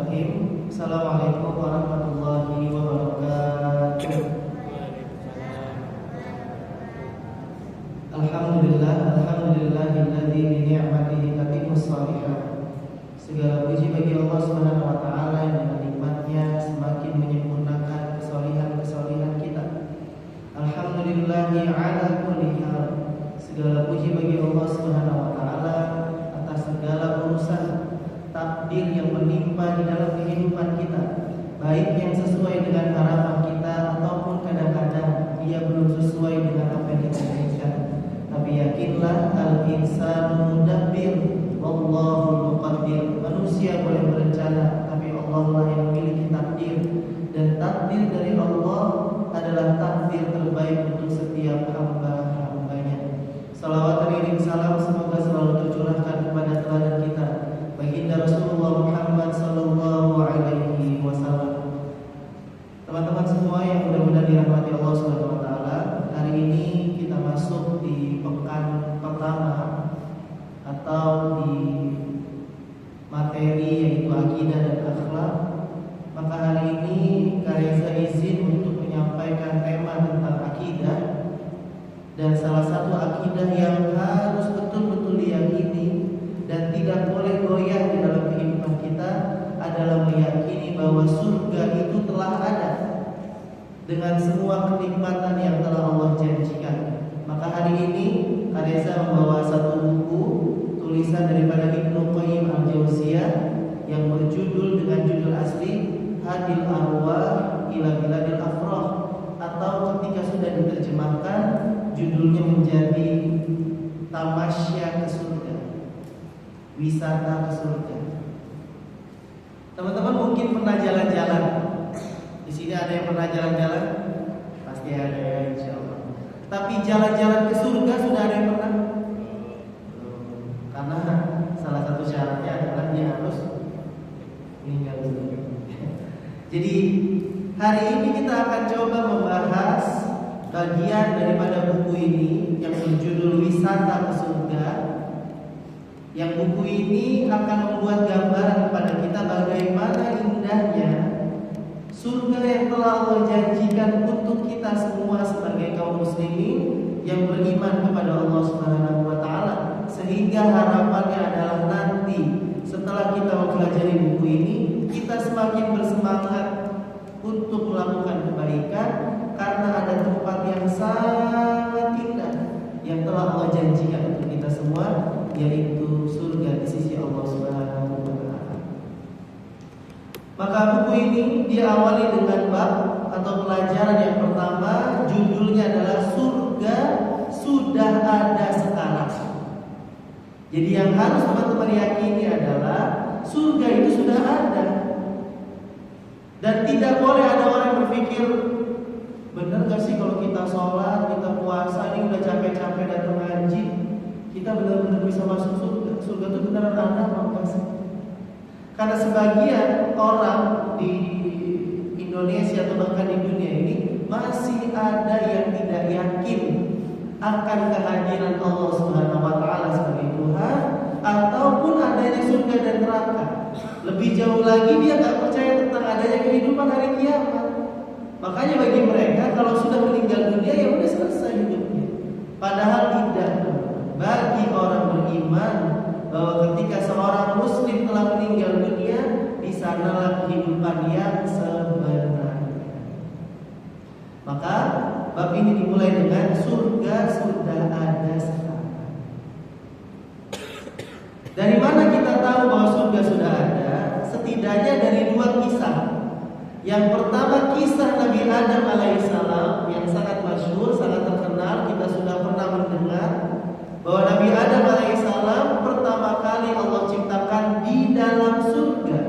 Bismillahirrahmanirrahim. Assalamualaikum warahmatullahi wabarakatuh. Alhamdulillahilladzi bi ni'matihi tatimmus shalihat. Segala puji bagi Allah Subhanahu wa taala yang dengan nikmatnya semakin menyempurnakan kesolihan kita. Alhamdulillahi ala kulli hal. Segala puji bagi Allah Subhanahu wa taala atas segala urusan takdir yang menimpa di dalam kehidupan kita, baik yang sesuai dengan harapan kita ataupun kadang-kadang ia belum sesuai dengan apa yang kita inginkan. Tapi yakinlah al-insanu mudabbir wallahul muqaddir. Manusia boleh berencana, tapi Allah lah yang memiliki takdir, dan takdir dari Allah adalah takdir terbaik untuk setiap hamba-hambanya. Salawat dan salam semoga selalu tercurahkan kepada teladan kita, baginda Rasulullah Muhammad sallallahu alaihi wasallam. Teman-teman semua yang mudah-mudahan dirahmati Allah Subhanahu wa taala, hari ini kita masuk di pekan pertama atau di materi yaitu akidah dan akhlak. Maka hari ini Kareza izin untuk menyampaikan tema tentang akidah, dan salah satu akidah yang harus betul-betul diyakini dan tidak boleh goyah di dalam kehidupan kita adalah meyakini bahwa surga itu telah ada dengan semua kenikmatan yang telah Allah janjikan. Maka hari ini Kareza membawa satu buku tulisan daripada Ibnu Qayyim al-Jauziyah yang berjudul dengan judul asli Hadil Arwah ila Biladil Afrah, atau ketika sudah diterjemahkan judulnya menjadi Tamasya ke Surga, wisata ke surga. Teman-teman mungkin pernah jalan-jalan. Di sini ada yang pernah jalan-jalan? Pasti ada ya, insyaallah. Tapi jalan-jalan ke surga sudah ada yang pernah? Karena salah satu syaratnya adalah dia harus meninggal dulu. Jadi hari ini kita akan coba membahas bagian daripada buku ini yang berjudul Wisata ke Surga. Yang buku ini akan membuat gambaran kepada kita bagaimana indahnya surga yang telah Allah janjikan untuk kita semua sebagai kaum muslimin yang beriman kepada Allah Subhanahu wa taala. Sehingga harapannya adalah nanti setelah kita mempelajari buku ini, kita semakin bersemangat untuk melakukan kebaikan karena ada tempat yang sangat indah yang telah Allah janjikan untuk kita semua, yaitu surga di sisi Allah Subhanahu wa taala. Maka buku ini diawali dengan bab atau pelajaran yang pertama, judulnya adalah surga sudah ada sekarang. Jadi yang harus teman-teman yakini adalah surga itu sudah ada. Dan tidak boleh ada orang yang berpikir, benar gak sih kalau kita sholat, kita puasa, ini udah capek-capek datang ngaji, kita benar-benar bisa masuk surga? Surga itu beneran ada apa enggak sih? Karena sebagian orang di Indonesia atau bahkan di dunia ini masih ada yang tidak yakin akan kehadiran Allah Subhanahu wa taala sebagai Tuhan ataupun adanya surga dan neraka. Lebih jauh lagi dia tak percaya tentang adanya kehidupan hari kiamat. Makanya bagi mereka kalau sudah meninggal dunia ya udah selesai hidupnya. Padahal tidak. Bagi orang beriman bahwa ketika seorang muslim telah meninggal dunia, di sanalah kehidupan yang sebenarnya. Maka bab ini dimulai dengan surga sudah ada sekarang. Dari mana kita tahu bahwa surga sudah ada? Setidaknya dari dua kisah. Yang pertama kisah Nabi Adam alaihissalam yang sangat masyhur, sangat terkenal, kita sudah pernah mendengar bahwa Nabi Adam alaihissalam pertama kali Allah ciptakan di dalam surga,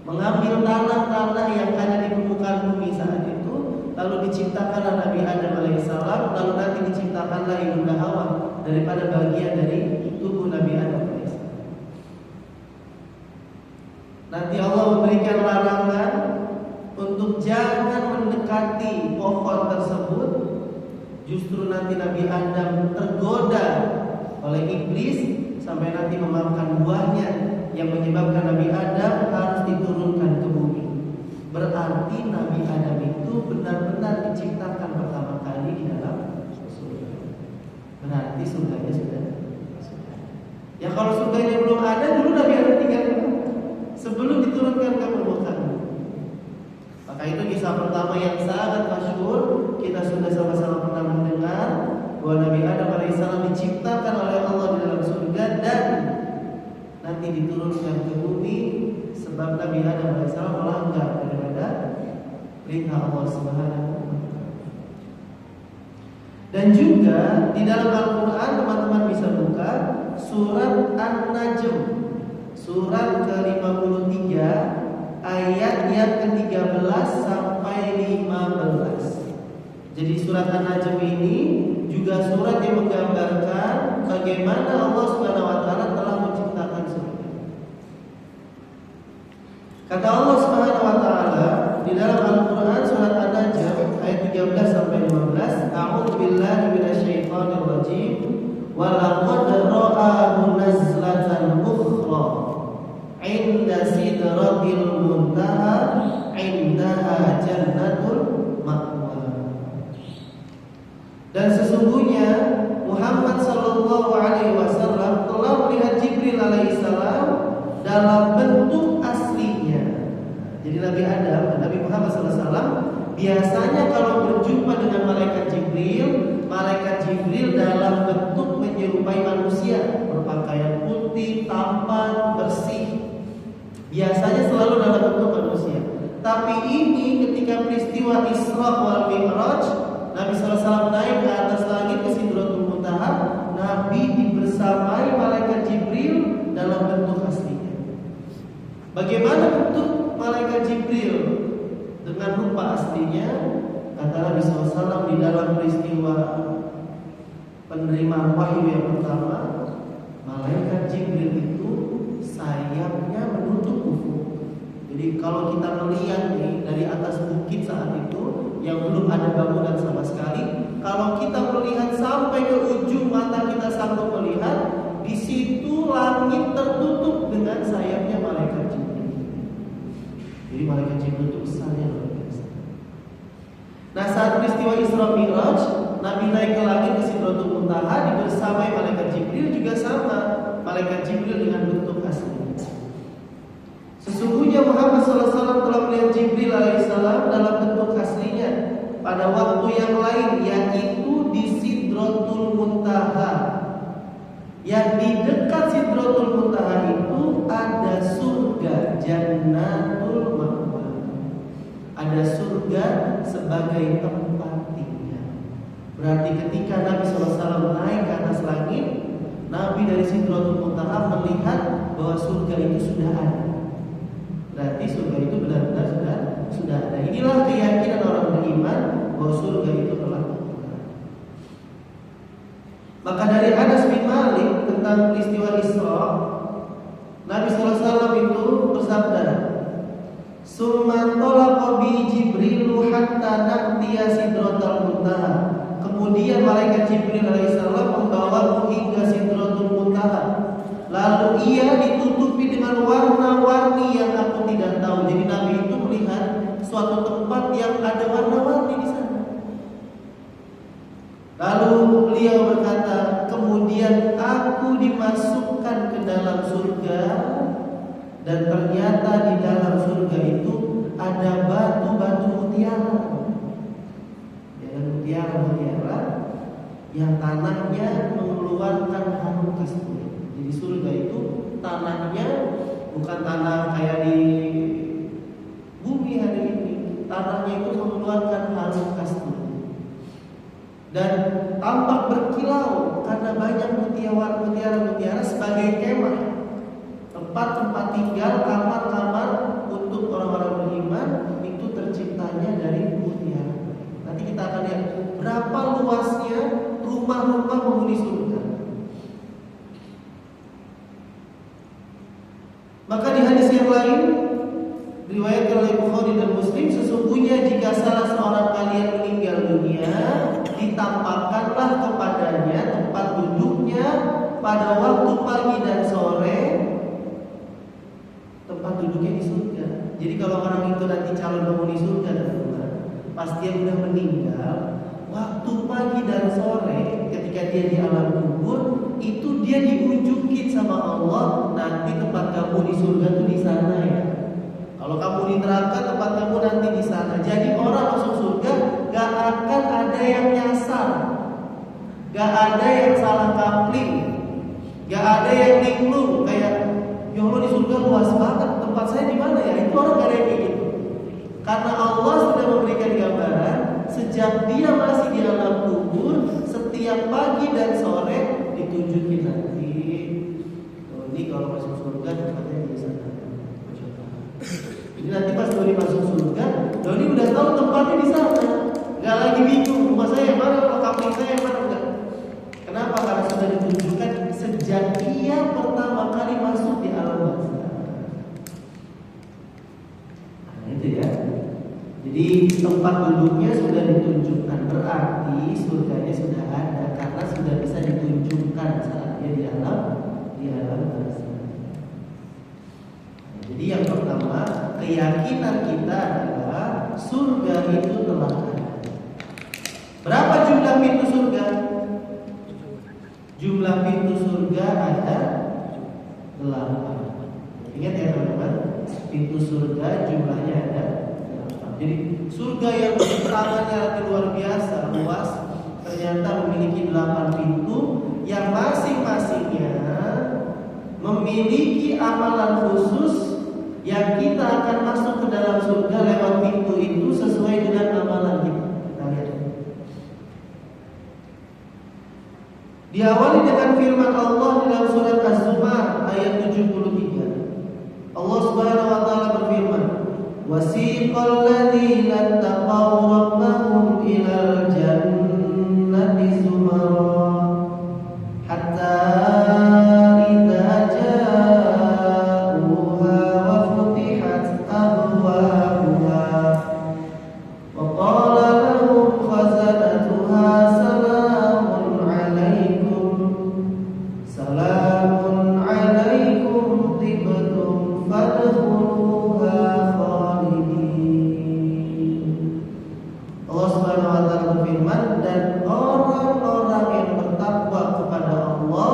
mengambil tanah-tanah yang ada di permukaan bumi saat itu, lalu diciptakanlah Nabi Adam alaihissalam, lalu nanti diciptakanlah Ibunda Hawa daripada bagian dari tubuh Nabi Adam alaihissalam. Nanti Allah memberikan larangan untuk jangan mendekati pohon tersebut. Justru nanti Nabi Adam tergoda oleh iblis sampai nanti memakan buahnya, yang menyebabkan Nabi Adam harus diturunkan surganya sudah. Ya kalau surganya belum ada, dulu Nabi Adam tinggal sebelum diturunkan ke permukaan. Maka itu kisah pertama yang sangat masyhur, kita sudah sama-sama pernah mendengar bahwa Nabi Adam alaihissalam diciptakan oleh Allah di dalam surga dan nanti diturunkan ke bumi sebab Nabi Adam alaihissalam melanggar daripada perintah Allah Subhanahu wa taala. Dan juga di dalam Al-Qur'an teman-teman bisa buka surat An-Najm, surat ke-53 ayat yang ke-13 sampai 15. Jadi surat An-Najm ini juga surat yang menggambarkan bagaimana Allah Subhanahu wa taala telah menciptakan surga. Kata Allah Subhanahu wa taala di dalam Al-Qur'an surat An-Najm ayat 13 sampai 15, A'udzu billahi minasyaitonir rajim. Wa laqad ra'ahu nazlatan ukhra 'inda sidratil muntaha 'indaha jannatul ma'wa. Dan sesungguhnya Muhammad sallallahu alaihi wasallam telah melihat Jibril alaihissalam dalam bentuk aslinya. Jadi Nabi Adam dan Nabi Muhammad sallallahu alaihi wasallam biasanya kalau berjumpa dengan malaikat Jibril dalam bentuk menyerupai manusia, berpakaian putih, tampan, bersih. Biasanya selalu dalam bentuk manusia. Tapi ini ketika peristiwa Isra wal Mi'raj, Nabi SAW naik ke atas langit ke Sidratul Muntaha, Nabi dibersamai malaikat Jibril dalam bentuk aslinya. Bagaimana bentuk malaikat Jibril dengan rupa aslinya? Kata Nabi SAW di dalam peristiwa penerimaan wahyu yang pertama, malaikat Jibril itu sayapnya menutup ufuk. Jadi kalau kita melihat nih dari atas bukit saat itu yang belum ada bangunan sama sekali, kalau kita melihat sampai ke ujung mata kita sanggup melihat, di situ langit tertutup dengan sayapnya malaikat Jibril. Jadi malaikat Jibril itu besarnya luar biasa. Nah, saat peristiwa Isra Mi'raj, Nabi naik ke langit ke Sidratul Muntaha dibersamai malaikat Jibril juga sama, malaikat Jibril dengan bentuk aslinya. Sesungguhnya Muhammad SAW telah melihat Jibril alaihissalam dalam bentuk aslinya pada waktu yang lain, yaitu di Sidratul Muntaha. Yang di dekat Sidratul Muntaha itu ada surga, Jannatul Ma'wa. Ada surga sebagai tempat tinggal. Berarti ketika Nabi SAW naik ke atas langit, Nabi dari Sidratul Muntaha melihat bahwa surga itu sudah ada. Berarti surga itu benar-benar sudah ada. Inilah keyakinan orang beriman bahwa surga itu telah ada. Maka dari Anas bin Malik tentang peristiwa Isra, Nabi SAW itu bersabda, "Summa talaqa bi Jibril hatta na'tiya Sidratul Muntaha." Kemudian malaikat Jibril alaihissalam membawaku hingga Sidratul Muntaha. Lalu ia ditutupi dengan warna-warni yang aku tidak tahu. Jadi Nabi itu melihat suatu tempat yang ada warna-warni di sana. Lalu beliau berkata, kemudian aku dimasukkan ke dalam surga, dan ternyata di dalam surga itu ada batu-batu mutiara. Ya, mutiara-mutiara yang tanahnya mengeluarkan harum kasturi. Jadi surga itu tanahnya bukan tanah kayak di bumi hari ini. Tanahnya itu mengeluarkan harum kasturi dan tampak berkilau karena banyak mutiara-mutiara sebagai kemah, tempat-tempat tinggal, kamar-kamar untuk orang-orang beriman itu terciptanya dari mutiara. Nanti kita akan lihat berapa luasnya rumah-rumah penghuni surga. Maka di hadis yang lain riwayat oleh Bukhari dan Muslim, sesungguhnya jika salah seorang kalian meninggal dunia, ditampakkanlah kepadanya tempat duduknya pada waktu pagi dan sore, tempat duduknya di surga. Jadi kalau orang itu nanti calon penghuni surga, pas dia sudah meninggal, waktu pagi dan sore ketika ketika dia di alam kubur itu dia diunjukin sama Allah, nanti tempat kamu di surga tuh di sana ya. Kalau kamu di neraka tempat kamu nanti di sana. Jadi orang masuk surga gak akan ada yang nyasar, gak ada yang salah kapling, gak ada yang linglung kayak ya Allah di surga luas banget, tempat saya di mana ya? Itu orang gak ada yang gitu. Karena Allah sudah memberikan gambaran sejak dia masih di alam kubur, setiap pagi dan sore ditunjukin nanti. Oh, ini kalau masuk surga tempatnya di sana. Jadi nanti pas Doni masuk surga, Doni udah tahu tempatnya di sana. Gak lagi bingung rumah saya yang mana, kalau kampung saya yang mana, enggak. Kenapa? Karena sudah ditunjukkan sejak dia pertama kali masuk di alam barzakh. Nah, itu ya. Jadi tempat duduknya sudah ditunjukkan, berarti surganya sudah ada karena sudah bisa ditunjukkan saat dia di alam barzakh. Nah, jadi yang pertama, keyakinan kita adalah surga itu telah ada. Berapa jumlah pintu surga? Jumlah pintu surga ada 8. Ingat ya teman-teman, pintu surga jumlahnya ada 8. Jadi surga yang tangannya luar biasa luas ternyata memiliki 8 pintu yang masing-masingnya memiliki amalan khusus yang kita akan masuk ke dalam surga lewat pintu itu sesuai dengan amalan kita. Diawali dengan firman Allah dalam surat Az-Zumar ayat 73. Allah Subhanahu wa taala berfirman, "Wasiqal ladzina taqaw rabbahum ilal jannati zumara hatta idza ja'uha wa futihat abwabuha wa qala lahum khazanatuha Salamun alaikum tibtum fadkhuluha khalidin. Allah Subhanahu wa taala berfirman, dan orang-orang yang bertakwa kepada Allah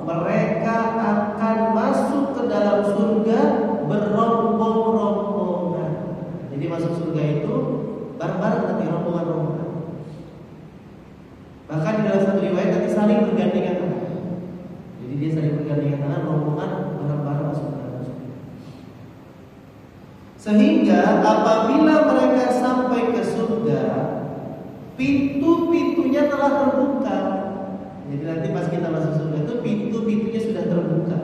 mereka akan masuk ke dalam surga berombong-rombongan. Jadi masuk surga itu bareng-bareng nanti rombongan-rombongan. Bahkan di dalam satu riwayat nanti saling bergandengan tangan. Jadi dia saling bergandengan tangan, rombongan bareng-bareng masuk ke dalam surga. Sehingga apabila mereka sampai ke surga, pintu-pintunya telah terbuka. Jadi nanti pas kita masuk surga itu pintu-pintunya sudah terbuka.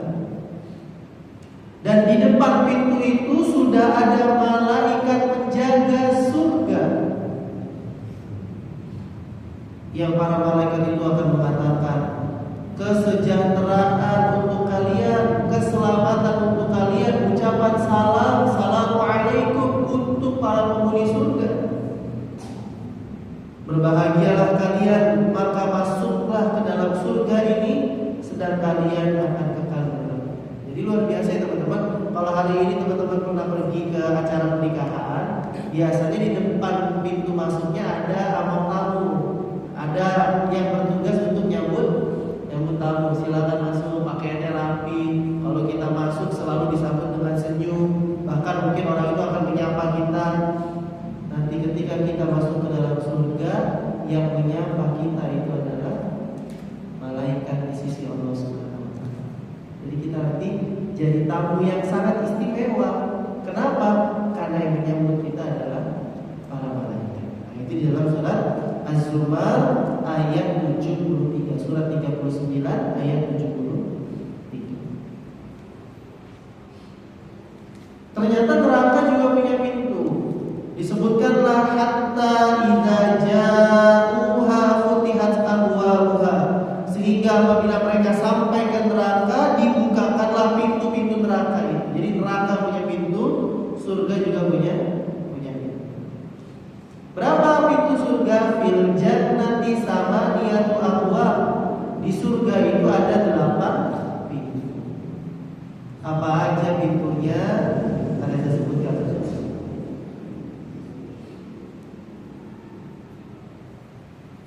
Dan di depan pintu itu sudah ada malaikat penjaga surga. Yang para malaikat itu akan mengatakan, kesejahteraan untuk kalian, keselamatan untuk kalian, ucapan salam, assalamualaikum untuk para penghuni surga. Berbahagialah kalian, maka masuklah ke dalam surga ini, sedang kalian akan kekal dalam. Jadi luar biasa ya teman-teman. Kalau hari ini teman-teman pernah pergi ke acara pernikahan, biasanya di depan pintu masuknya ada among tamu, ada yang bertugas untuk nyambut tamu. Silakan masuk, pakaiannya rapi. Kalau kita masuk selalu disambut dengan senyum. Bahkan mungkin orang itu akan menyapa kita. Nanti ketika kita masuk ke dalam surga, yang menyapa kita itu adalah malaikat di sisi Allah Subhanahu wa taala. Jadi kita nanti jadi tamu yang sangat istimewa. Kenapa? Karena yang menyambut kita adalah para malaikat. Nah, itu di dalam surat Az-Zumar ayat 73, surat 39 ayat 73. Ternyata neraka juga punya pintu. Disebutkanlah hatta idza ja'uha futihat abwabuha. Sehingga apabila mereka sampai ke neraka, dibukakanlah pintu-pintu neraka itu. Jadi neraka punya pintu, surga juga punya pintu. Berapa pintu surga? Fil jannati samaniyatu abwab. Di surga itu ada 8 pintu. Apa aja pintunya? Ada saya sebutkan.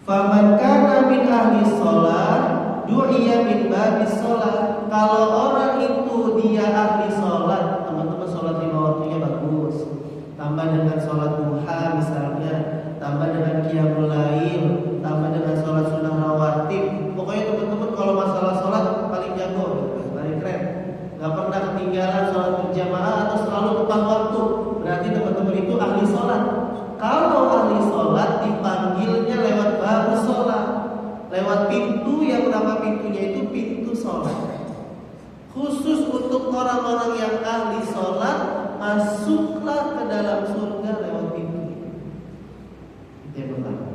Faman kana min ahli sholat du'iya min babis sholat. Kalau orang itu dia ahli sholat, teman-teman sholat 5 waktunya bagus, tambah dengan sholat duha misalnya, tambah dengan qiyamul lail, tambah dengan sholat sunnah rawatib. Pokoknya teman-teman kalau masalah sholat paling jago, paling keren, gak pernah ketinggalan sholat berjamaah atau selalu tepat waktu, berarti teman-teman itu ahli sholat. Kalau ahli sholat dipanggilnya lewat babu sholat, lewat pintu yang nama pintunya itu pintu sholat. Khusus untuk orang-orang yang ahli sholat, masuklah ke dalam surga lewat pintu. Itu yang pertama.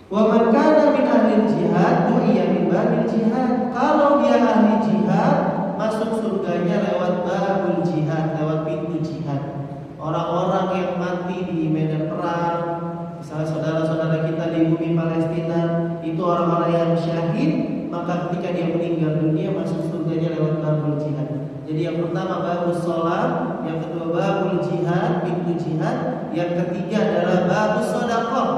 Wa man kana min ahli jihad du'iya min babil jihad. Kalau dia ahli jihad, masuk surganya lewat babul jihad, lewat pintu jihad. Orang-orang yang mati di medan perang, misalnya saudara-saudara kita di bumi Palestina, itu orang-orang yang syahid, maka ketika dia meninggal dunia masuk surganya lewat babul jihad. Jadi yang pertama babul sholat, yang kedua babul jihad, pintu jihad, yang ketiga adalah babul sedekah.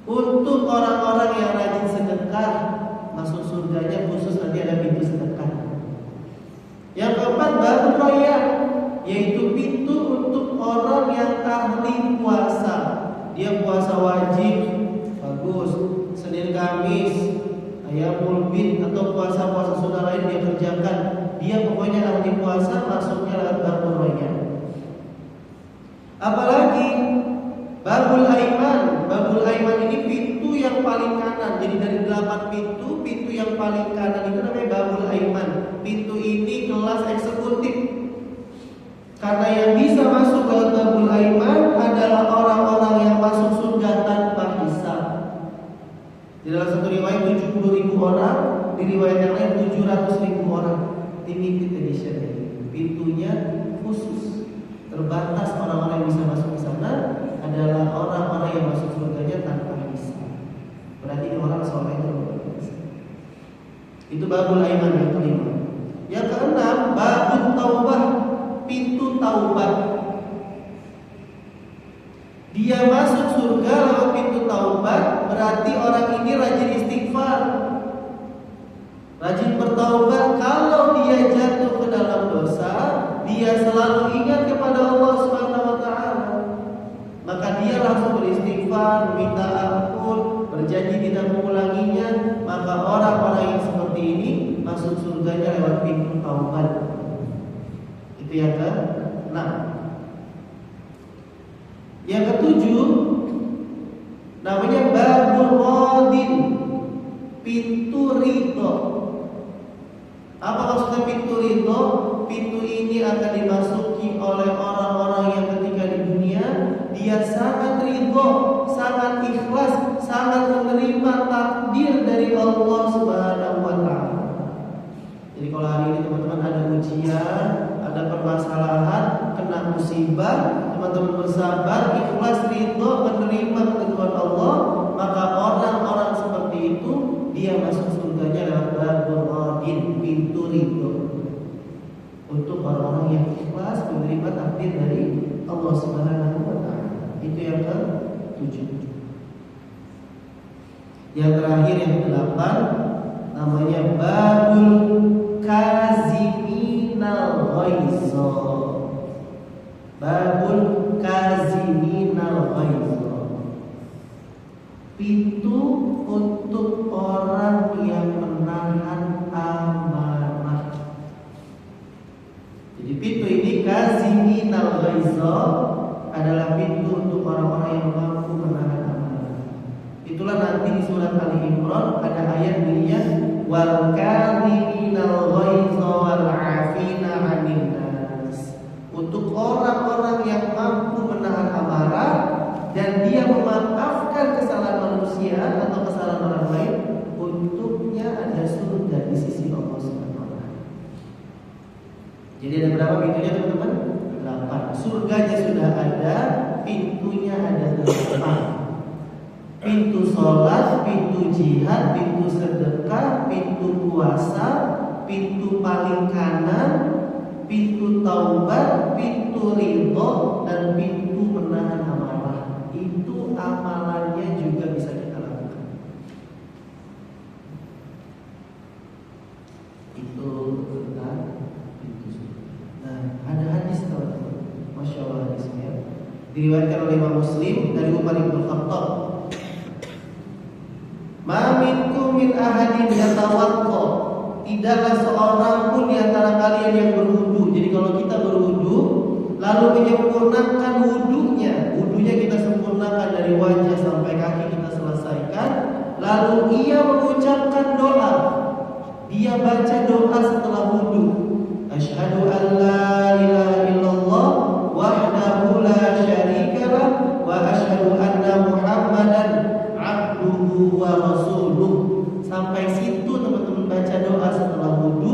Untuk orang-orang yang rajin sedekah, masuk surganya khusus nanti ada pintu sedekah. Yang keempat babul royah, yaitu pintu untuk orang yang ahli puasa. Dia puasa wajib, bagus, Senin Kamis, Ayamul Bid atau puasa-puasa sunnah lain dia kerjakan. Dia pokoknya ahli puasa, masuknya lewat babul royah. Apalagi babul aiman. Babul aiman ini pintu yang paling kanan. Jadi dari 8 pintu, pintu yang paling kanan itu namanya babul aiman. Pintu ini kelas eksekutif. Karena yang bisa masuk ke babul aiman adalah orang-orang yang masuk surga tanpa hisab. Di dalam satu riwayat 70.000 orang, di riwayat yang lain 700.000 orang. Limited edition. Pintunya khusus, terbatas. Orang-orang yang bisa masuk ke sana adalah orang-orang yang masuk surganya tanpa hisab. Berarti orang soleh itu luar biasa. Itu babul aiman yang kelima. Yang keenam babul taubah, pintu taubat. Dia masuk surga lewat pintu taubat, berarti orang ini rajin istighfar, rajin bertaubat. Kalau dia jatuh ke dalam dosa, dia selalu ingat kepada Allah Subhanahu wa taala, maka dia langsung beristighfar, meminta ampun, berjanji tidak mengulanginya. Maka orang-orang yang seperti ini masuk surganya lewat pintu taubat. Itu yang ke-6. Yang ke-7 namanya babul radin, pintu ridho. Apa maksudnya pintu ridho? Pintu ini akan dimasuki oleh orang-orang yang ketika di dunia dia sangat ridho, sangat ikhlas, sangat menerima takdir dari Allah Subhanahu wa taala. Jadi kalau hari ini teman-teman ada ujian, ada permasalahan, kena musibah, teman-teman bersabar, ikhlas, ridho, menerima ketentuan Allah, maka orang-orang seperti itu dia masuk surganya lewat babul radin, pintu ridho. Untuk orang-orang yang ikhlas menerima takdir dari Allah Subhanahu wa taala. Itu yang ke-7. Yang terakhir yang ke-8 namanya babul kaziminal ghaiza. Babul kaziminal ghaiza, pintu untuk orang yang menahan amarah. Jadi pintu ini kaziminal ghaiza adalah pintu untuk orang-orang yang mampu menahan amarah. Itulah nanti di surat Ali Imran ada ayat bunyinya wal kadhiminal ghaiza wal 'afina 'anil nas. Untuk orang-orang yang mampu menahan amarah dan dia memaafkan kesalahan manusia atau kesalahan orang lain, untuknya ada surga di sisi Allah Subhanahu wa taala. Jadi ada berapa pintunya teman-teman? 8. Surganya sudah ada, pintunya ada 8. Pintu sholat, pintu jihad, pintu sedekah, pintu puasa, pintu paling kanan, pintu taubat, pintu ridho, dan pintu menahan amarah. Itu amalannya juga bisa kita Diriwayatkan oleh Imam Muslim dari Umar bin Khattab. Ma minkum min ahadin yatawadda. Tidaklah seorang pun di antara kalian yang berwudu. Jadi kalau kita berwudu lalu menyempurnakan wudunya kita sempurnakan dari wajah sampai kaki kita selesaikan, lalu ia mengucapkan doa. Dia baca doa setelah wudu. Asyhadu an la ilaha illallah wahdahu la syarikalah wa asyhadu anna Muhammadan abduhu wa rasuluh. Sampai situ teman-teman baca doa setelah wudu.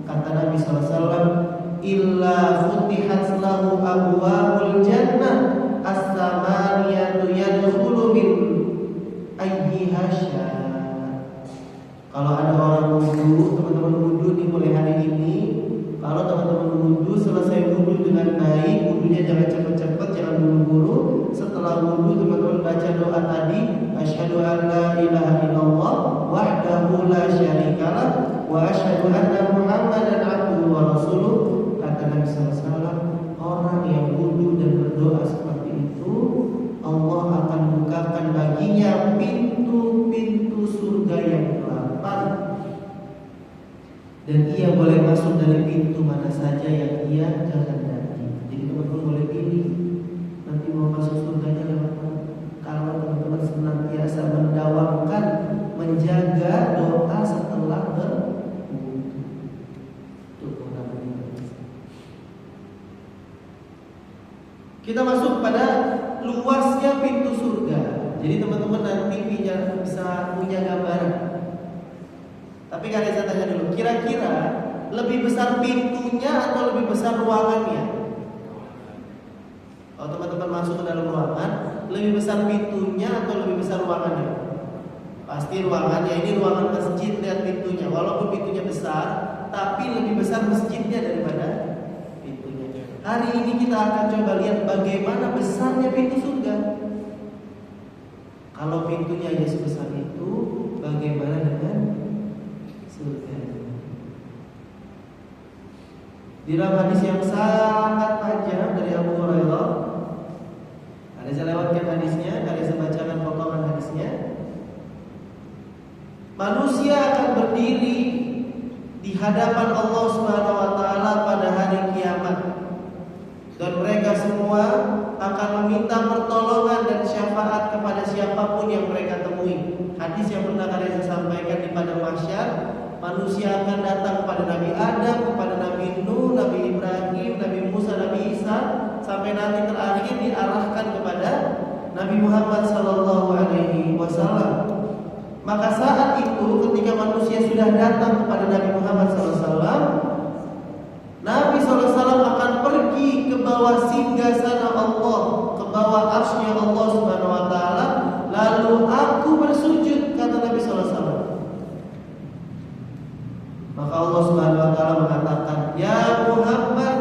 Kata Nabi SAW, illa futihat lahu abwabul jannah as-samaniyatu yadkhulu min ayyiha syaa. Kalau ada orang wudu, teman-teman wudu dimulai hari ini. Kalau teman-teman wudu, selesai wudu dengan baik, wudunya jangan cepat-cepat, jangan buru-buru. Setelah wudu teman-teman baca doa tadi, asyhadu an la ilaha illallah wahdahu la syarikalah wa asyhadu anna Muhammadan abduhu wa rasuluh. Kata Nabi SAW, orang yang wudu dan berdoa seperti itu, Allah akan bukakan baginya pintu-pintu surga yang 8. Dan ia boleh masuk dari pintu mana saja yang ia kehendaki. Jadi teman-teman boleh pilih nanti mau masuk surganya lewat mana. Kalau teman-teman senantiasa mendawamkan, menjaga doa setelah berwudu. Kita masuk pada luasnya pintu surga. Jadi teman-teman nanti bisa punya gambaran. Tapi kalian saya tanya dulu, kira-kira lebih besar pintunya atau lebih besar ruangannya? Kalau teman-teman masuk ke dalam ruangan, lebih besar pintunya atau lebih besar ruangannya? Pasti ruangannya. Ini ruangan masjid, lihat pintunya. Walaupun pintunya besar, tapi lebih besar masjidnya daripada pintunya. Hari ini kita akan coba lihat bagaimana besarnya pintu surga. Kalau pintunya aja sebesar itu, bagaimana dengan surga? Di dalam hadis yang sangat panjang dari Abu Hurairah, ada saya lewatkan hadisnya, kalian saya bacakan potongan hadisnya. Manusia akan berdiri di hadapan Allah Subhanahu wa taala pada hari kiamat. Dan mereka semua akan meminta pertolongan dan syafaat kepada siapapun yang mereka temui. Hadis yang pernah kalian sampaikan di padang mahsyar, manusia akan datang kepada Nabi Adam, kepada Nabi Nuh, Nabi Ibrahim, Nabi Musa, Nabi Isa, sampai nanti terakhir diarahkan kepada Nabi Muhammad SAW. Maka saat itu ketika manusia sudah datang kepada Nabi Muhammad SAW, Nabi SAW akan pergi ke bawah singgasana Allah, ke bawah arsy-Nya Allah Subhanahu wa taala, lalu aku bersujud, kata Nabi SAW. Maka Allah Subhanahu wa taala mengatakan, "Ya Muhammad,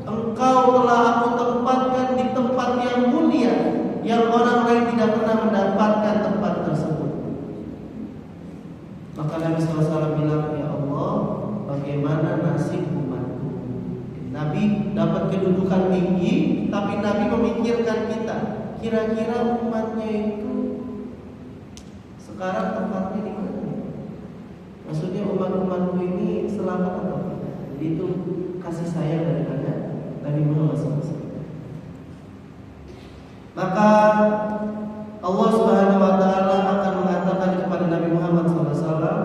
engkau telah aku tempatkan di tempat yang mulia, yang orang lain tidak pernah mendapatkan tempat tersebut." Maka Nabi SAW bilang, "Ya Allah, bagaimana nasib umatku?" Nabi dapat kedudukan tinggi, tapi Nabi memikirkan kita. Kira-kira umatnya itu sekarang tempatnya di mana? Maksudnya umat-umatku ini selamat atau tidak? Jadi itu kasih sayang daripada Nabi Muhammad SAW. Maka Allah Subhanahu wa taala akan mengatakan kepada Nabi Muhammad SAW,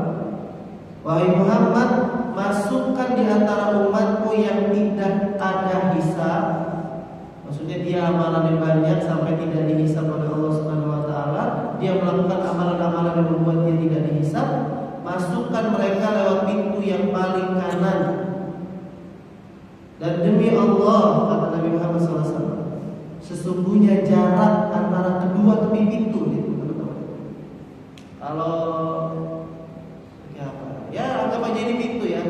"Wahai Muhammad, masukkan di antara umatmu yang tidak ada hisab." Maksudnya dia amalannya banyak sampai tidak dihisab oleh Allah Subhanahu wa taala. Dia melakukan amalan-amalan yang membuat dia tidak dihisab. Masukkan mereka lewat pintu yang paling kanan. Dan demi Allah, kata Nabi Muhammad SAW, sesungguhnya jarak antara kedua tepi pintu itu, teman-teman. Kalau ya anggap aja ini pintu ya,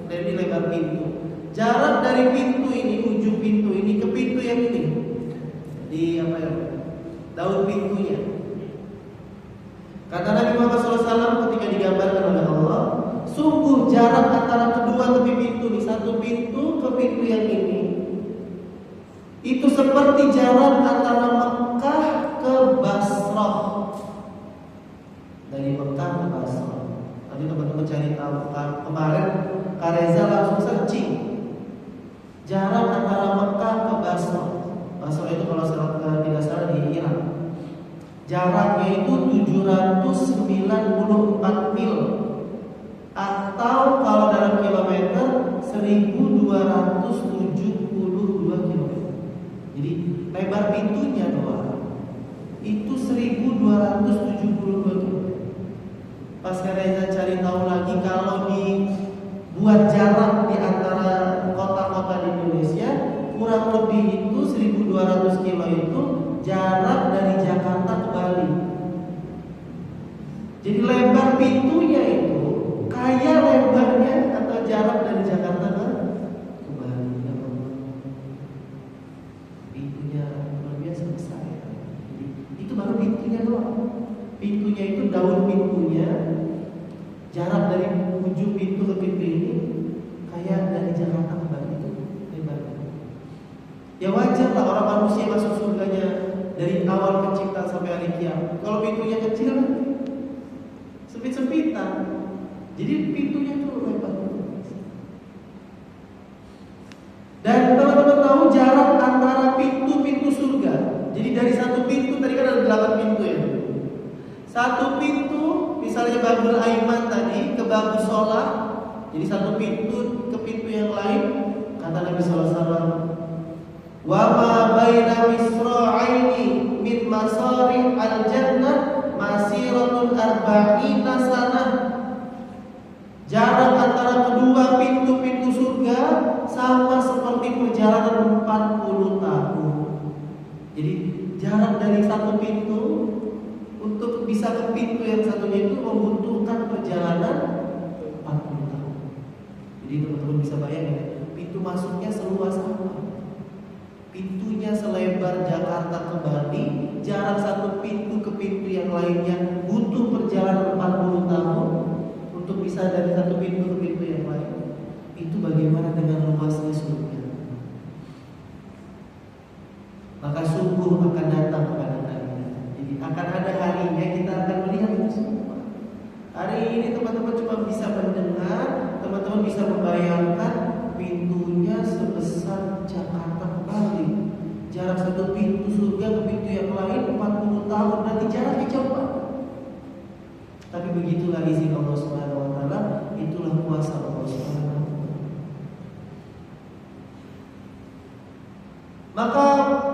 dari lebar pintu. Jarak dari pintu ini, ujung pintu ini ke pintu yang ini, di apa ya, daun pintunya. Kata Nabi Muhammad SAW ketika digambarkan oleh Allah, sungguh jarak antara kedua tepi pintu, di satu pintu ke pintu yang ini, Itu seperti jarak antara Mekah ke Basrah. Dari Mekah ke Basrah. Tadi teman-teman cari tahu kemarin Kak Reza langsung searching jarak antara Mekah ke Basrah. Basrah itu kalau tidak salah di Irak. Jaraknya itu 794 mil, atau kalau dalam kilometer 1272 kilometer. Jadi lebar pintunya doang itu 1272 kilometer. Pas Reza cari tahu lagi, kalau dibuat jarak di antara kota-kota di Indonesia, kurang lebih itu 1200 kilo itu jarak dari Jakarta ke Bali. Jadi lebar pintunya itu kayak lebarnya atau jarak dari Jakarta ke Bali. Pintunya luar biasa besar ya. Jadi itu baru pintunya doang. Pintunya itu daun pintunya, jarak dari ujung pintu ke pintu ini kayak dari Jakarta ke Bali itu lebarnya. Ya wajar lah orang manusia masuk surganya dari awal penciptaan sampai hari kiamat. Kalau pintunya kecil, sempit-sempitan. Jadi pintunya itu lebar. Dan teman-teman tahu jarak antara pintu-pintu surga. Jadi dari satu pintu, tadi kan ada 8 pintu ya. Satu pintu, misalnya Babul Aiman tadi ke Babus Sholah, jadi satu pintu ke pintu yang lain, kata Nabi SAW, wa ma baina misra'aini min masari al-jannah masiratul arba'ina sanah. Jarak antara kedua pintu-pintu surga sama seperti perjalanan 40 tahun. Jadi jarak dari satu pintu untuk bisa ke pintu yang satunya itu membutuhkan perjalanan 40 tahun. Jadi teman-teman bisa bayangin, pintu masuknya seluas apa? Pintunya selebar Jakarta ke Bali, jarak satu pintu ke pintu yang lainnya butuh perjalanan 40 tahun untuk bisa dari satu pintu ke pintu yang lain. Itu bagaimana dengan luasnya surga? Maka sungguh akan datang kepada kalian. Jadi akan ada harinya kita akan melihat itu semua. Hari ini teman-teman cuma bisa mendengar, teman-teman bisa membayangkan pintunya sebesar Jakarta ke Bali. Jarak satu pintu surga ke pintu yang lain 40 tahun, nanti jaraknya jauh banget. Tapi begitulah izin Allah Subhanahu wa taala, itulah kuasa Allah Subhanahu wa taala. Maka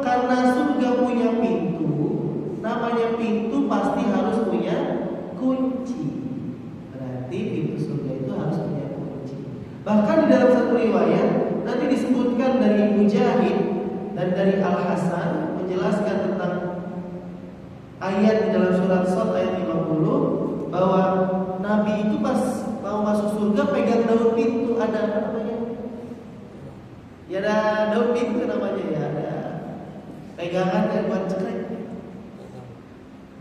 karena surga punya pintu, namanya pintu pasti harus punya kunci. Berarti pintu surga itu harus punya kunci. Bahkan di dalam satu riwayat nanti disebutkan dari Mujahid dan dari Al-Hasan menjelaskan tentang ayat di dalam surat Shad ayat 50 bahwa Nabi itu pas mau masuk surga pegang daun pintu, ada apa namanya? Ya ada daun pintu namanya ya, ada pegangan dan buat cekrek.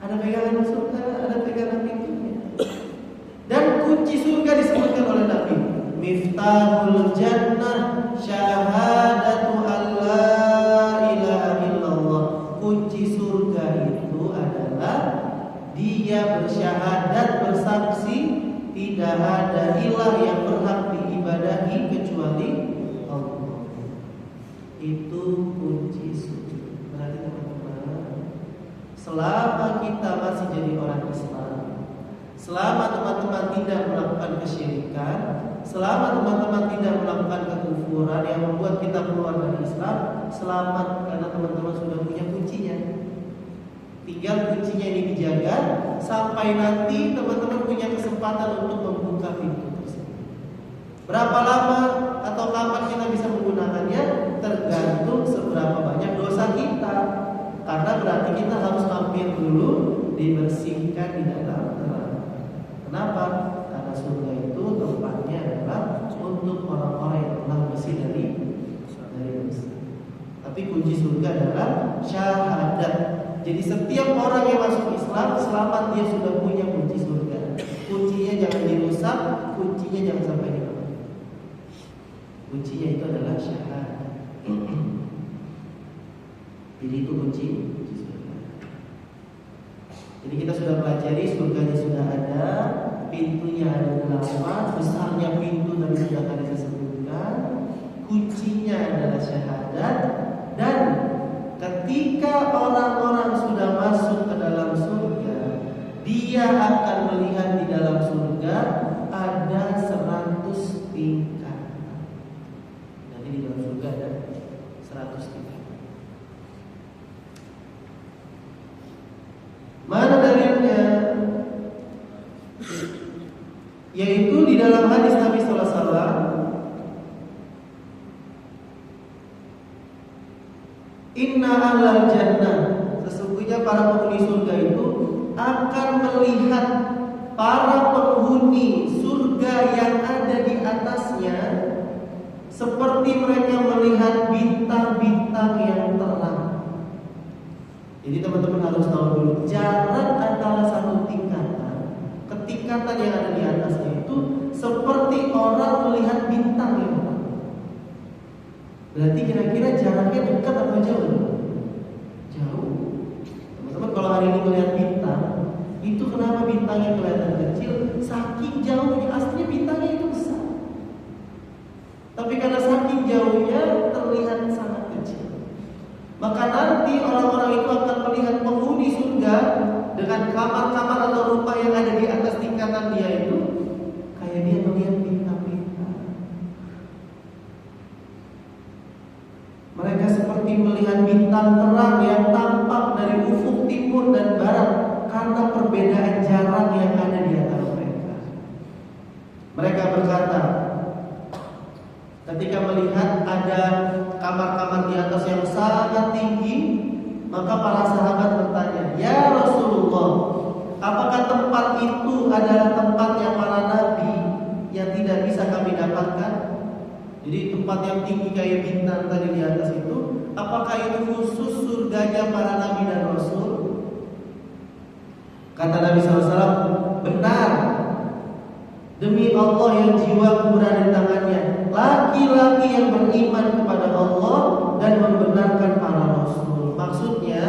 Ada pegangan surga, ada pegangan pintunya. Dan kunci surga disebutkan oleh Nabi, Miftahul Jannah syahadatu alla ilaha illallah. Kunci surga itu adalah dia bersyahadat, bersaksi tidak ada ilah yang berhak diibadahi kecuali Allah. Itu kunci surga. Berarti teman-teman, selama kita masih jadi orang Islam, selama teman-teman tidak melakukan kesyirikan, selama teman-teman tidak melakukan kekufuran yang membuat kita keluar dari Islam, selamat, karena teman-teman sudah punya kuncinya. Tinggal kuncinya ini dijaga sampai nanti teman-teman punya kesempatan untuk membuka pintu tersebut. Berapa lama atau kapan kita bisa menggunakannya tergantung seberapa banyak dosa kita. Karena berarti kita harus mampir dulu, dibersihkan di dalam neraka. Kenapa? Karena surga itu tempatnya adalah untuk orang-orang yang telah bersih dari dosa. Tapi kunci surga adalah syahadat. Jadi setiap orang yang masuk Islam, selamat dia sudah punya kunci surga. Kuncinya jangan dirusak, kuncinya jangan sampai hilang. Kuncinya itu adalah syahadat. Jadi itu kunci surga. Jadi kita sudah pelajari surganya sudah ada, pintunya ada 8, besarnya pintu tadi sudah kali disebutkan, kuncinya adalah syahadat, dan ketika orang-orang sudah masuk ke dalam surga, dia akan melihat di dalam surga ada 100 tingkat. Nanti di dalam surga ada 100 tingkat. Mana dalilnya? Yaitu di dalam hadis Nabi sallallahu alaihi wasallam, inna ahlal jannah, sesungguhnya para penghuni surga itu akan melihat para penghuni surga yang ada di atasnya seperti mereka melihat bintang-bintang yang terang. Jadi teman-teman harus tahu dulu jarak antara satu tingkatan ke tingkatan yang ada di atasnya itu seperti orang melihat bintang yang terang. Berarti kira-kira jaraknya dekat atau jauh? Jauh. Teman-teman kalau hari ini melihat bintang, itu kenapa bintangnya kelihatan kecil? Saking jauhnya, aslinya bintangnya itu besar. Tapi karena saking jauhnya terlihat sangat kecil. Maka nanti orang-orang itu akan melihat penghuni surga dengan kamar-kamar atau rumah yang ada di atas tingkatan dia itu kayak dia melihat bintang-bintang. Mereka seperti melihat bintang terang yang tampak dari ufuk timur dan barat karena perbedaan jarak yang ada di antara mereka. Mereka berkata, ketika melihat ada kamar-kamar di atas yang sangat tinggi, maka para sahabat bertanya, "Ya Rasulullah, apakah tempat itu adalah tempatnya para nabi yang tidak bisa kami dapatkan?" Jadi tempat yang tinggi kayak bintang tadi di atas itu, apakah itu khusus surganya para nabi dan rasul? Kata Nabi SAW, "Benar. Demi Allah yang jiwaku berada di tangannya, laki-laki yang beriman kepada Allah dan membenarkan para rasul." Maksudnya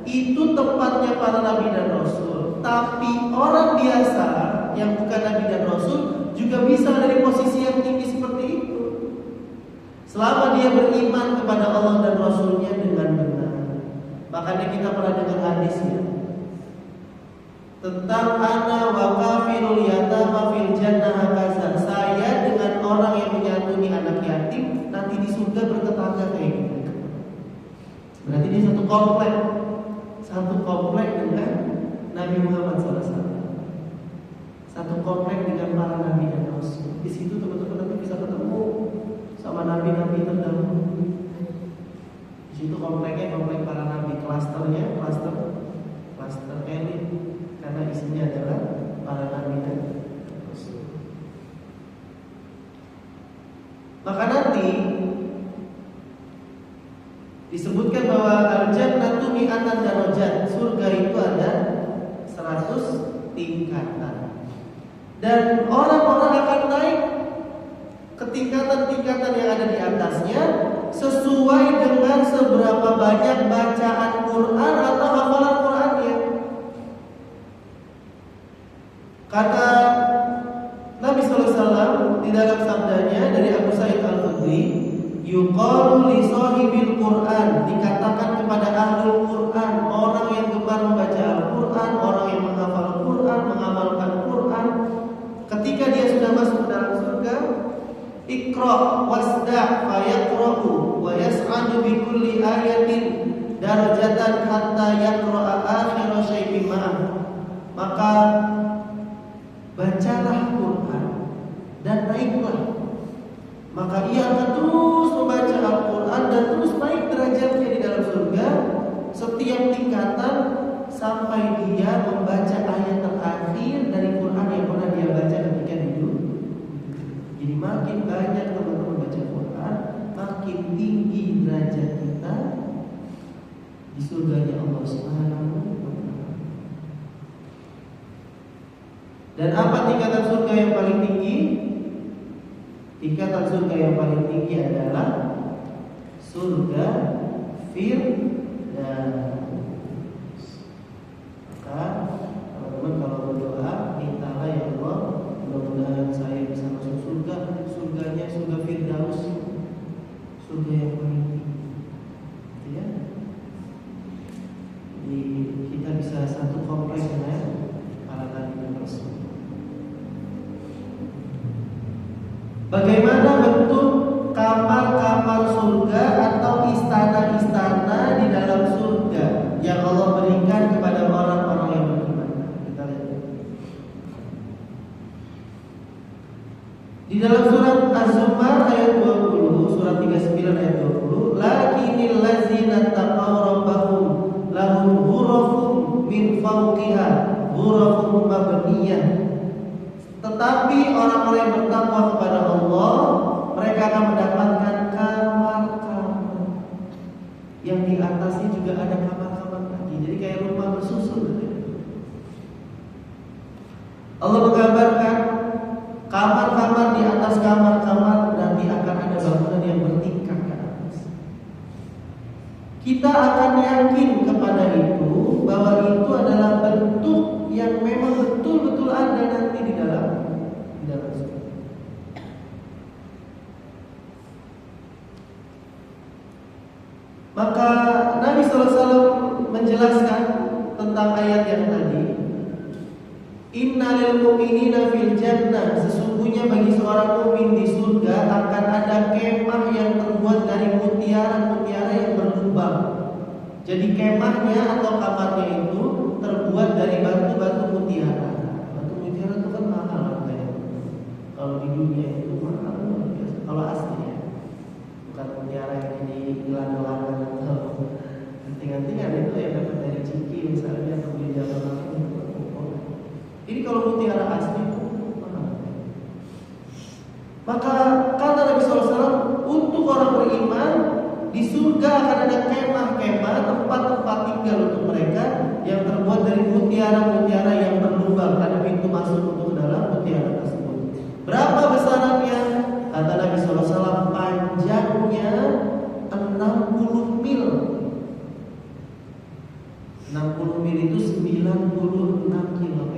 itu tempatnya para nabi dan rasul. Tapi orang biasa yang bukan nabi dan rasul juga bisa ada di posisi yang tinggi seperti itu, selama dia beriman kepada Allah dan rasulnya dengan benar. Makanya kita pernah dengar hadisnya tentang ana wa kafirul yatama fil jannah hakaza. Saya dengan orang yang menyantuni anak yatim nanti di surga bertetangga kayak gitu. Berarti dia satu komplek dengan Nabi Muhammad SAW, satu komplek dengan para nabi dan rasul. Di situ teman-teman nanti bisa ketemu sama nabi-nabi terdahulu. Di situ komplek para nabi, klasternya klaster elit, karena isinya adalah para nabi dan rasul. Maka nanti disebutkan bahwa al-jannatu mi'atan darajat, surga itu ada 100 tingkatan. Dan orang-orang akan naik ke tingkatan-tingkatan yang ada di atasnya sesuai dengan seberapa banyak bacaan Quran atau hafalan Qurannya. Kata Nabi sallallahu alaihi wasallam di dalam sabdanya dari Abu Sa'id Al-Khudri, yuqalu li sahibil Quran, dikatakan kepada ahlul Quran, orang yang gemar membaca Al-Quran, orang yang menghafal Quran, mengamalkan Quran, ketika dia sudah masuk ke dalam surga, Iqra wasda' fayaqra'u wa yas'adu bi kulli ayatin darajatan hatta yaqra'a akhir syai'in ma'ah. Maka bacalah Quran dan naiklah. Maka ia akan terus membaca Al-Quran dan terus naik derajatnya di dalam surga setiap tingkatan sampai dia membaca ayat terakhir dari Quran yang pernah dia baca ketika hidup. Jadi makin banyak teman-teman baca Quran, makin tinggi derajat kita di surganya Allah Subhanahu wa Ta'ala. Dan apa tingkatan surga yang paling tinggi? Tingkatan surga yang paling tinggi adalah surga Dan maka teman-teman kalau berdoa mintalah ya Allah, mudah-mudahan saya bisa masuk surga, surganya surga Firdaus, surga yang paling tinggi, ya. Jadi kita bisa satu kompleks dengan para nabi dan rasul. Bagaimana bentuk kamar-kamar surga atau istana-istana di dalam surga yang Allah berikan kepada orang-orang yang beriman? Kita lihat. Di dalam surat Az-Zumar ayat 20, surat 39 ayat 20, lakinil ladzina taqaw rabbahum lahum ghurafun min fawqiha ghurafun mabniyah. Tetapi orang-orang yang bertakwa kepada Allah, mereka akan mendapatkan kamar-kamar yang di atasnya juga ada kamar-kamar lagi. Jadi kayak rumah bersusun. Allah menggambarkan kamar-kamar di atas kamar-kamar, nanti akan ada bangunan yang bertingkat ke atas. Kita akan yakin kepada itu, bahwa itu adalah bentuk yang memang betul-betul ada nanti di dalam surga. Maka Nabi SAW menjelaskan tentang ayat yang tadi, innalil mu'minina fil jannah, sesungguhnya bagi seorang mukmin di surga akan ada kemah yang terbuat dari mutiara-mutiara yang berlubang. Jadi kemahnya atau kamarnya itu terbuat dari batu-batu mutiara. Batu mutiara itu kan mahal harganya. Kalau di dunia itu mahal luar biasa. Kalau asli ya, bukan mutiara yang di gelang-gelangan atau anting-antingan itu yang dapat dari Ciki misalnya atau di jalan itu. Ini kalau mutiara asli itu mahal. Maka kata Nabi SAW, untuk orang beriman di surga akan ada kemah-kemah, tempat-tempat tinggal untuk mereka yang terbuat dari mutiara-mutiara yang berlubang. Ada pintu masuk untuk ke dalam mutiara tersebut. Berapa besarnya? Kata Nabi SAW, panjangnya 60 mil. 60 mil itu 96 km.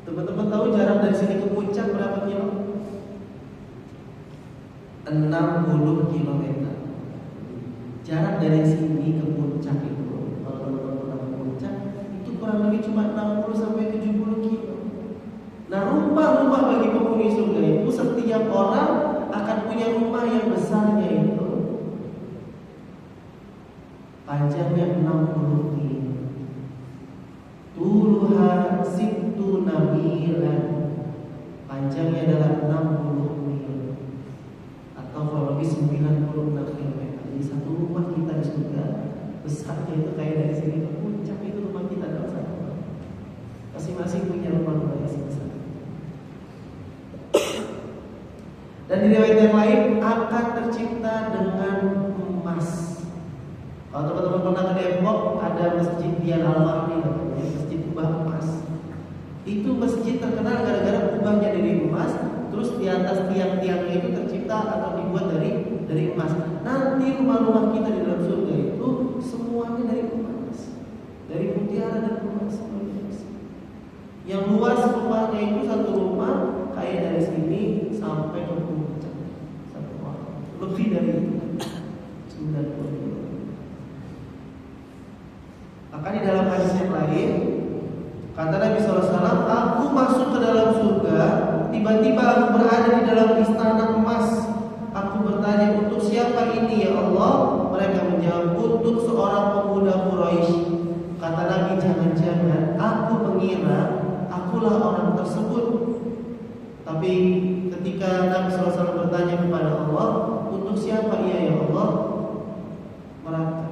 Teman-teman tahu jarak dari sini ke puncak berapa kilo? 60 km. Jarak dari sini ke puncak itu, kalau teman-teman pernah ke puncak, itu kurang lebih cuma 60 sampai 70 kilo. Nah, rumah-rumah bagi penghuni surga itu, setiap orang akan punya rumah yang besarnya itu panjangnya 60 mil. Tuluha situ nabilan, panjangnya adalah 60 mil atau kurang lebih 96 km. Jadi satu rumah kita di surga besarnya itu kayak dari sini ke puncak itu rumah kita dalam satu. Masing-masing punya rumah yang sebesar. Dan di riwayat yang lain akan tercipta dengan emas. Kalau teman-teman pernah ke Depok, ada masjid Dian Al-Mahdi, masjid kubah emas. Itu masjid terkenal gara-gara kubahnya dari emas, terus di atas tiang-tiangnya itu tercipta atau dibuat dari emas. Nanti rumah-rumah kita di dalam surga itu semuanya dari emas, dari mutiara dan emas. Yang luas rumahnya itu satu rumah kayak dari sini sampai ke puncak, satu rumah. Lebih dari itu, 90 km. Maka di dalam hadis yang lain kata Nabi SAW, aku masuk ke dalam surga, tiba-tiba aku berada di dalam istana emas. Aku bertanya, untuk siapa ini ya Allah? Mereka menjawab, untuk seorang pemuda Quraisy. Kata Nabi, jangan-jangan aku mengira akulah orang tersebut. Tapi ketika Nabi SAW bertanya kepada Allah, untuk siapa ia ya Allah?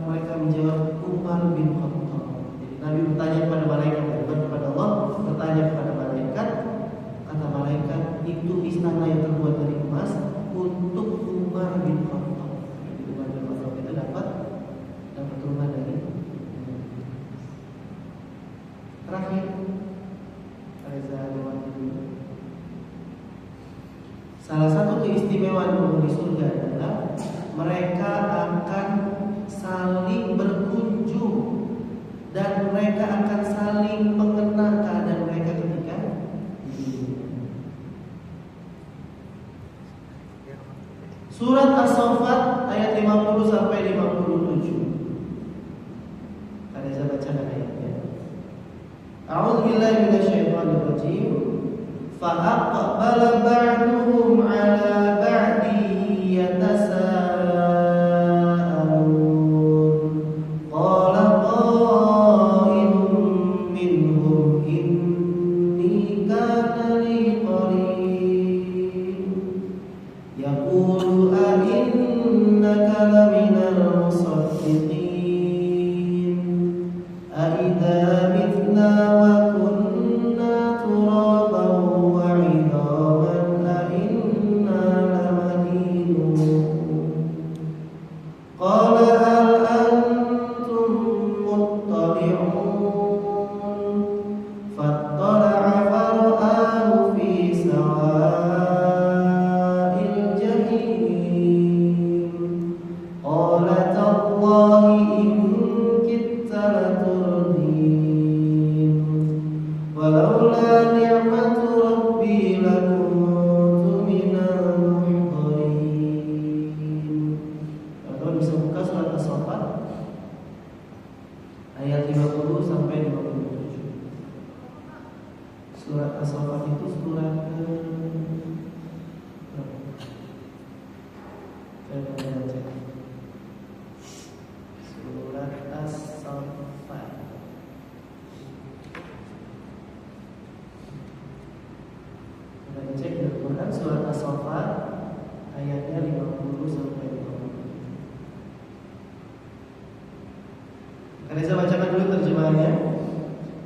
Mereka menjawab, Umar bin Khattab. Jadi Nabi bertanya kepada malaikat, bukan kepada Allah, bertanya kepada malaikat. Kata malaikat, itu istana yang terbuat dari emas untuk Umar bin Khattab. Jadi Umar bin Khattab itu dapat rumah dari terakhir. Salah satu keistimewaan penghuni surga adalah mereka akan saling berkunjung dan mereka akan saling mengenang keadaan mereka ketika Surat As-Saffat ayat 50 sampai 57. Ada saya bacakan ayatnya. A'udzubillahi minasyaitonir rajim. Fa'aqbala ba'duhum 'ala ba'di yatasaalun. Qala qailun minhum inni kana li qarin. Yaqulu a innaka laminal musaddiqin. A idza mitna wa kunna turaban wa 'idhaman a inna lamadinun. Qala hal antum muttali'un. Fattala'a fara'ahu fi sawa'il jahim. Qala tallahi in kitta laturdin. Walaula ni'matu rabbi lakuntu minal muhdarin. Kalau bisa buka surat As-Saffat ayat 50 sampai 57. Surat As-Saffat itu surat Surat As-Saffat. Kita cek di Quran surat As-Saffat ayatnya 50 sampai 57. Akan saya bacakan dulu terjemahannya.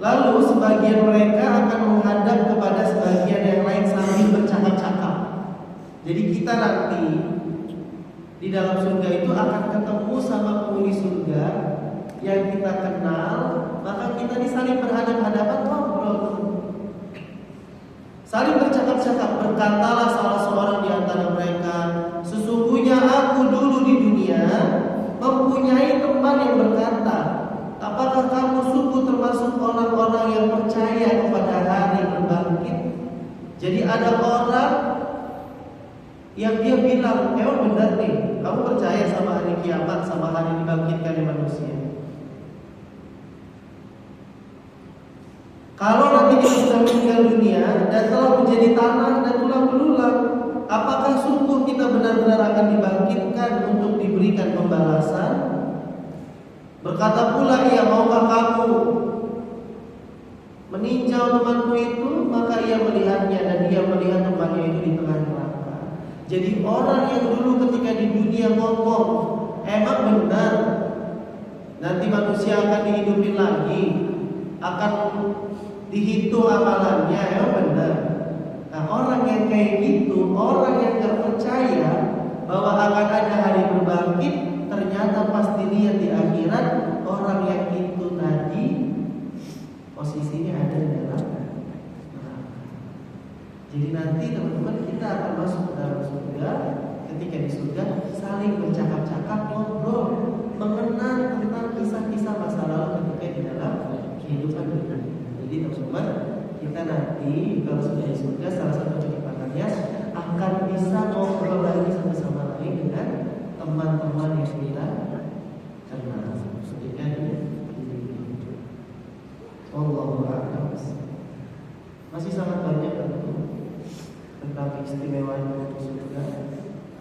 Lalu sebagian mereka akan menghadap kepada sebagian yang lain sambil bercakap-cakap. Jadi kita nanti di dalam surga itu akan ketemu sama penghuni surga yang kita kenal, maka kita saling berhadapan-hadapan ngobrol, saling bercakap-cakap. Berkatalah salah seorang di antara mereka, sesungguhnya aku dulu di dunia mempunyai teman yang berkata, apakah kamu sungguh termasuk orang-orang yang percaya kepada hari berbangkit? Jadi ada orang yang dia bilang, memang benar nih, kamu percaya sama hari kiamat, sama hari dibangkitkannya manusia. Kalau nanti kita sudah meninggal dunia dan telah menjadi tanah dan tulang belulang, apakah sungguh kita benar-benar akan dibangkitkan untuk diberikan pembalasan? Berkata pula ia, maukah kamu meninjau temanku itu? Maka ia melihatnya dan dia melihat temannya itu di tengah neraka. Jadi orang yang dulu ketika di dunia ngomong, emang benar nanti manusia akan dihidupin lagi, akan dihitung amalannya, emang benar. Nah, orang yang kayak gitu, orang yang gak percaya bahwa akan ada hari berbangkit, ternyata pas dilihat di akhirat, orang yang itu tadi posisinya ada di dalam neraka. Jadi nanti teman-teman kita akan masuk ke dalam surga. Ketika di surga saling bercakap-cakap, ngobrol, mengenang tentang kisah-kisah masa lalu ketika di dalam kehidupan dunia. Jadi teman-teman, kita nanti kalau sudah di surga, salah satu kecipatannya akan bisa ngobrol lagi satu sama lain dengan teman-teman yang kita kenal ketika di Allahu a'lam. Masih sangat banyak tentang keistimewaan surga.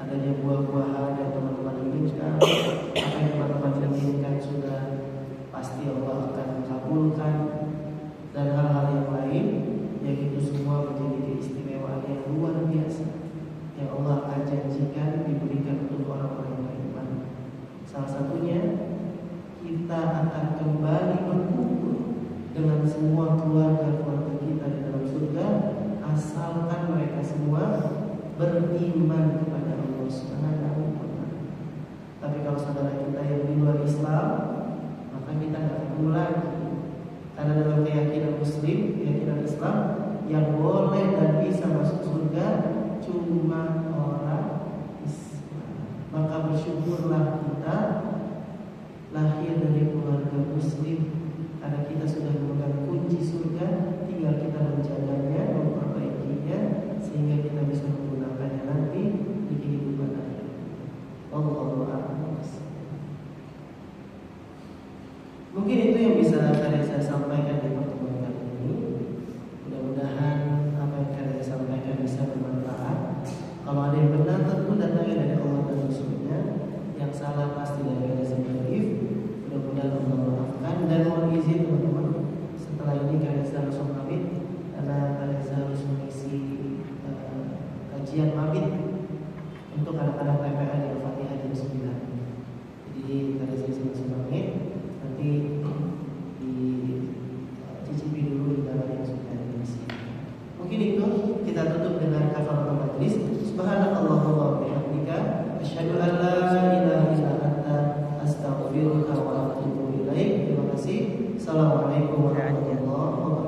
Adanya buah-buahan yang teman-teman inginkan, apa yang teman-teman inginkan sudah pasti Allah akan kabulkan, dan hal-hal yang lain yang itu semua menjadi keistimewaan yang luar biasa yang Allah akan janjikan diberikan untuk orang-orang yang beriman. Salah satunya kita akan kembali berkumpul dengan semua keluarga-keluarga kita di dalam surga, asalkan mereka semua beriman kepada Allah Subhanahu wa Ta'ala. Tapi kalau saudara kita yang di luar Islam, maka kita tidak ketemu lagi. Karena dalam keyakinan Muslim, keyakinan Islam, yang boleh dan bisa masuk surga cuma orang Islam. Maka bersyukurlah kita lahir dari keluarga muslim, karena kita sudah memegang kunci surga, tinggal kita menjaganya, memperbaikinya sehingga kita bisa menggunakannya nanti di kehidupan akhirat. Allahu a'lam. Mungkin itu yang bisa saya sampaikan di pertemuan kali ini. Mudah-mudahan apa yang saya sampaikan bisa bermanfaat. Kalau ada yang benar tentu datangnya dari Allah dan Rasulnya, yang salah pasti dari saya Arif. Mudah-mudahan Allah maafkan dan mohon izin teman-teman, setelah ini kalian harus pamit karena kalian harus mengisi kajian mabit untuk anak-anak PPA di Al-Fatihah jam 9. Jadi kalian harus pamit, nanti dicicipi dulu undangan yang sudah diisi. Mungkin itu kita tutup dengan kafaratul majlis. Subhanakallahumma wa bihamdika asyhadu an la ilaha illa anta astaghfiruka wa atubu ilaik. Terima kasih. Assalamualaikum warahmatullahi wabarakatuh.